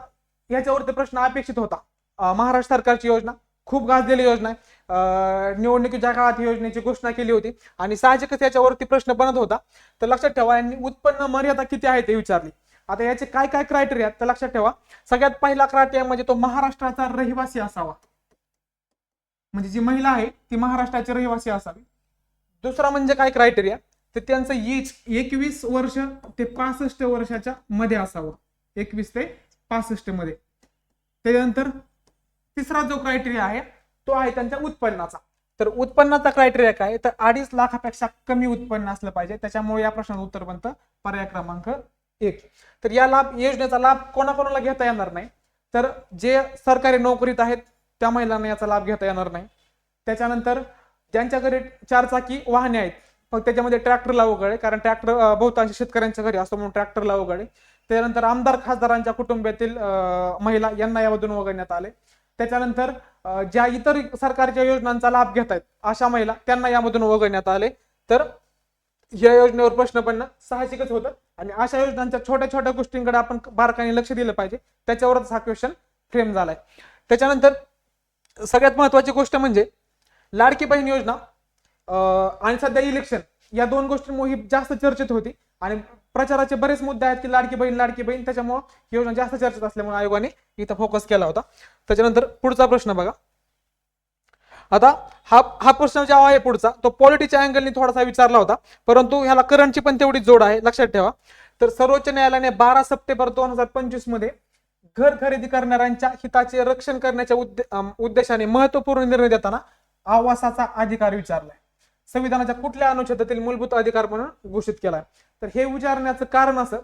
याच्यावरती प्रश्न अपेक्षित होता. महाराष्ट्र सरकारची योजना खूप गाजलेली योजना आहे. निवडणुकीच्या काळात योजनेची घोषणा केली होती आणि साहजिकच याच्यावरती प्रश्न बनत होता. तर लक्षात ठेवा, यांनी उत्पन्न मर्यादा किती आहे ते विचारली. आता याचे काय काय क्रायटेरिया तर लक्षात ठेवा, सगळ्यात पहिला क्रायटेरिया म्हणजे तो महाराष्ट्राचा रहिवासी असावा, म्हणजे जी महिला आहे ती महाराष्ट्राची रहिवासी असावी. दुसरा म्हणजे काय क्रायटेरिया, तर त्यांचं एज 21 वर्ष ते 65 वर्षाच्या मध्ये असावं, 21 ते 65 मध्ये. त्यानंतर तिसरा जो क्रायटेरिया आहे तो आहे त्यांच्या उत्पन्नाचा. तर उत्पन्नाचा क्रायटेरिया काय, तर 2.5 लाखापेक्षा कमी उत्पन्न असलं पाहिजे. त्याच्यामुळे या प्रश्नाचं उत्तर बनतं पर्याय क्रमांक 1. तर या योजनेचा लाभ कोणाकोणाला घेता येणार नाही, तर जे सरकारी नोकरीत आहेत त्या महिलांना याचा लाभ घेता येणार नाही. त्याच्यानंतर ज्यांच्याकडे 4 चाकी वाहने आहेत, फक्त त्याच्यामध्ये ट्रॅक्टरला वगळ आहे, कारण ट्रॅक्टर बहुतांश शेतकऱ्यांच्या घरी असतो म्हणून ट्रॅक्टरला वगळ आहे. त्यानंतर आमदार खासदारांच्या कुटुंबातील महिला यांना यामधून वगळण्यात आले. त्याच्यानंतर ज्या इतर सरकारच्या योजनांचा लाभ घेत आहेत अशा महिला त्यांना यामधून वगळण्यात आले. तर या योजनेवर प्रश्न पडणं साहजिकच होतं आणि अशा योजनांच्या छोट्या छोट्या गोष्टींकडे आपण बारकाईने लक्ष दिलं पाहिजे, त्याच्यावरच हा क्वेश्चन फ्रेम झालाय. त्याच्यानंतर सगळ्यात महत्वाची गोष्ट म्हणजे लाडकी बहीण योजना आणि सध्या इलेक्शन या दोन गोष्टींमुळे जास्त चर्चेत होती आणि प्रचाराचे बरेच मुद्दे आहेत की लाडकी बहीण, त्याच्यामुळे ही योजना जास्त चर्चेत असल्यामुळे आयोगाने इथं फोकस केला होता. त्याच्यानंतर पुढचा प्रश्न बघा. आता हा प्रश्न जो आहे पुढचा तो पॉलिटीच्या अँगलने थोडासा विचारला होता, परंतु ह्याला करंटची पण तेवढी जोड आहे, लक्षात ठेवा. तर सर्वोच्च न्यायालयाने 12 सप्टेंबर 2025 मध्ये घर खरेदी करणाऱ्यांच्या हिताचे रक्षण करण्याच्या उद्देशाने महत्वपूर्ण निर्णय देताना आवासाचा अधिकार विचारलाय. संविधानाच्या कुठल्या अनुच्छेदातील मूलभूत अधिकार म्हणून घोषित केलाय. तर हे विचारण्याचं कारण असं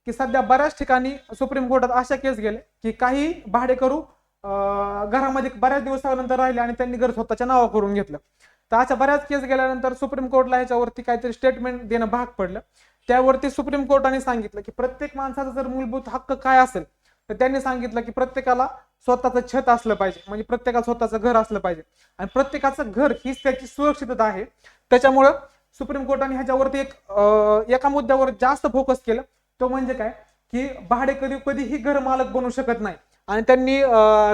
की सध्या बऱ्याच ठिकाणी सुप्रीम कोर्टात अशा केस गेले की काही भाडेकरू घरामध्ये बऱ्याच दिवसानंतर राहिले आणि त्यांनी घर स्वतःच्या नावा करून घेतलं. तर अशा बऱ्याच केस गेल्यानंतर सुप्रीम कोर्टला ह्याच्यावरती काहीतरी स्टेटमेंट देणं भाग पडलं. त्यावरती सुप्रीम कोर्टाने सांगितलं की प्रत्येक माणसाचा जर मूलभूत हक्क काय असेल तर त्यांनी सांगितलं की प्रत्येकाला स्वतःचं छत असलं पाहिजे, म्हणजे प्रत्येकाला स्वतःचं घर असलं पाहिजे आणि प्रत्येकाचं घर हीच त्याची सुरक्षितता आहे. त्याच्यामुळं सुप्रीम कोर्टाने ह्याच्यावरती एका मुद्द्यावर जास्त फोकस केलं, तो म्हणजे काय की भाडे कधीही घर मालक बनू शकत नाही आणि त्यांनी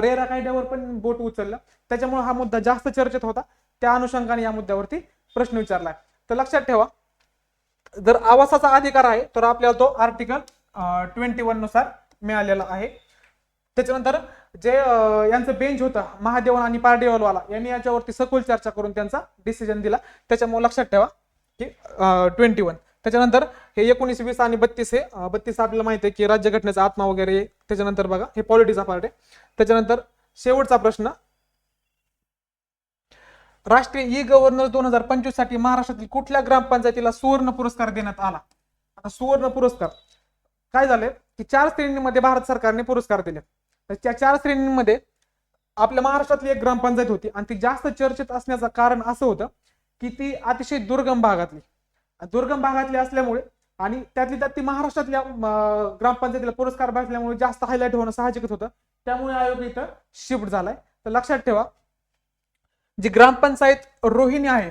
रेरा कायद्यावर पण बोट उचललं, त्याच्यामुळे हा मुद्दा जास्त चर्चेत होता. त्या अनुषंगाने या मुद्द्यावरती प्रश्न विचारलाय. तर लक्षात ठेवा, जर आवासाचा अधिकार आहे तर आपल्याला तो आर्टिकल 21 नुसार मिळालेला आहे. त्याच्यानंतर जे यांचं बेंच होतं महादेवन आणि पारडेवालवाला यांनी याच्यावरती सखोल चर्चा करून त्यांचा डिसिजन दिला. त्याच्यामुळे लक्षात ठेवा की 21. त्याच्यानंतर हे 19, 20 आणि 32 हे 32 आपल्याला माहिती आहे की राज्यघटनेचा आत्मा वगैरे. त्याच्यानंतर बघा हे पॉलिटिचा पार्ट आहे. त्याच्यानंतर शेवटचा प्रश्न, राष्ट्रीय ई गव्हर्नन्स 2025 साठी महाराष्ट्रातील कुठल्या ग्रामपंचायतीला सुवर्ण पुरस्कार देण्यात आला? आता सुवर्ण पुरस्कार काय झाले की 4 श्रेणींमध्ये भारत सरकारने पुरस्कार दिले. तर त्या 4 श्रेणींमध्ये आपल्या महाराष्ट्रातली एक ग्रामपंचायत होती आणि ती जास्त चर्चेत असण्याचं कारण असं होतं की ती अतिशय दुर्गम भागातली असल्यामुळे आणि त्यातली त्यात ती महाराष्ट्रातल्या ग्रामपंचायतीला पुरस्कार बसल्यामुळे जास्त हायलाइट होणं साहजिकच होतं. त्यामुळे आयोग इथं शिफ्ट झालाय. तर लक्षात ठेवा, जी ग्रामपंचायत रोहिणी आहे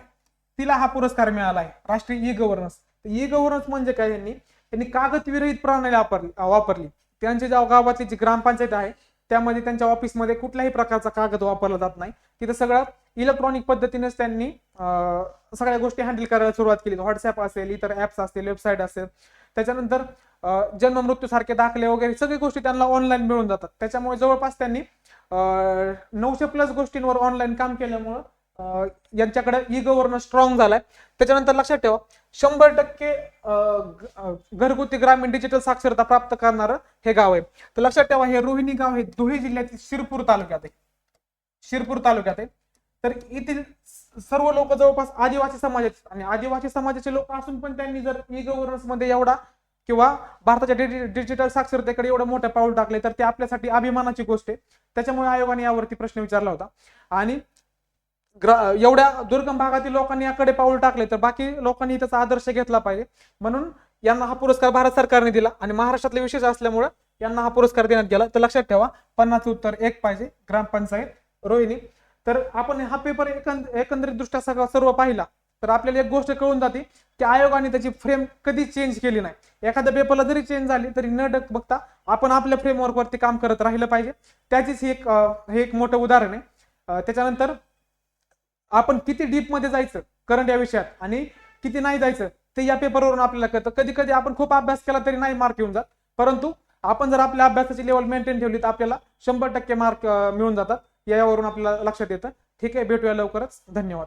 तिला हा पुरस्कार मिळाला आहे, राष्ट्रीय ई गव्हर्नन्स. ई गव्हर्नन्स म्हणजे काय, यांनी कागदविरहित प्रणाली वापरली. त्यांच्या ज्या गावातली जी ग्रामपंचायत आहे त्यामध्ये त्यांच्या ऑफिसमध्ये कुठल्याही प्रकारचा कागद वापरला जात नाही. तिथं सगळं इलेक्ट्रॉनिक पद्धतीनेच त्यांनी सगळ्या गोष्टी हँडल करायला सुरुवात केली. व्हॉट्सअप असेल, इतर ऍप्स असतील, वेबसाईट असेल. त्याच्यानंतर जन्म मृत्यू सारखे दाखले वगैरे सगळी गोष्टी त्यांना ऑनलाईन मिळून जातात. त्याच्यामुळे जवळपास त्यांनी 900+ गोष्टींवर ऑनलाईन काम केल्यामुळं यांच्याकडे ई गव्हर्नन्स स्ट्रॉंग झालाय. त्याच्यानंतर लक्षात ठेवा, 100% घरगुती ग्रामीण डिजिटल साक्षरता प्राप्त करणारं हे गाव आहे. तर लक्षात ठेवा, हे रोहिणी गाव हे धुळे जिल्ह्यातील शिरपूर तालुक्यात आहे. तर येथील सर्व लोक जवळपास आदिवासी समाजाचे आणि आदिवासी समाजाचे लोक असून पण त्यांनी जर ई गव्हर्नन्स मध्ये एवढा किंवा भारताच्या डिजिटल साक्षरतेकडे एवढं मोठं पाऊल टाकले तर ते आपल्यासाठी अभिमानाची गोष्ट आहे. त्याच्यामुळे आयोगाने यावरती प्रश्न विचारला होता. आणि एवढ्या दुर्गम भागातील लोकांनी याकडे पाऊल टाकले तर बाकी लोकांनी त्याचा आदर्श घेतला पाहिजे. म्हणून यांना हा पुरस्कार भारत सरकारने दिला आणि महाराष्ट्रातले विशेष असल्यामुळे यांना हा पुरस्कार देण्यात गेला. तर लक्षात ठेवा, 50 उत्तर 1 पाहिजे. ग्रामपंचायत रोहिणी. तर आपण हा पेपर एकंदरीत दृष्ट्या सर्व पाहिला तर आपल्याला एक गोष्ट कळून जाते की आयोगाने त्याची फ्रेम कधी चेंज केली नाही. एखाद्या पेपरला जरी चेंज झाली तरी न बघता आपण आपल्या फ्रेमवर्क वरती काम करत राहिलं पाहिजे. त्याचीच हे एक मोठं उदाहरण आहे. त्याच्यानंतर आपण किती डीप मध्ये जायचं करंट या विषयात आणि किती नाही जायचं ते या पेपरवरून आपल्याला कळतं. कधी कधी आपण खूप अभ्यास केला तरी नाही मार्क येऊन जात, परंतु आपण जर आपल्या अभ्यासाची लेवल मेंटेन ठेवली तर आपल्याला 100% मार्क मिळून जातात. यावरून आपल्याला लक्षात येतं. ठीक आहे, भेटूया लवकरच. धन्यवाद.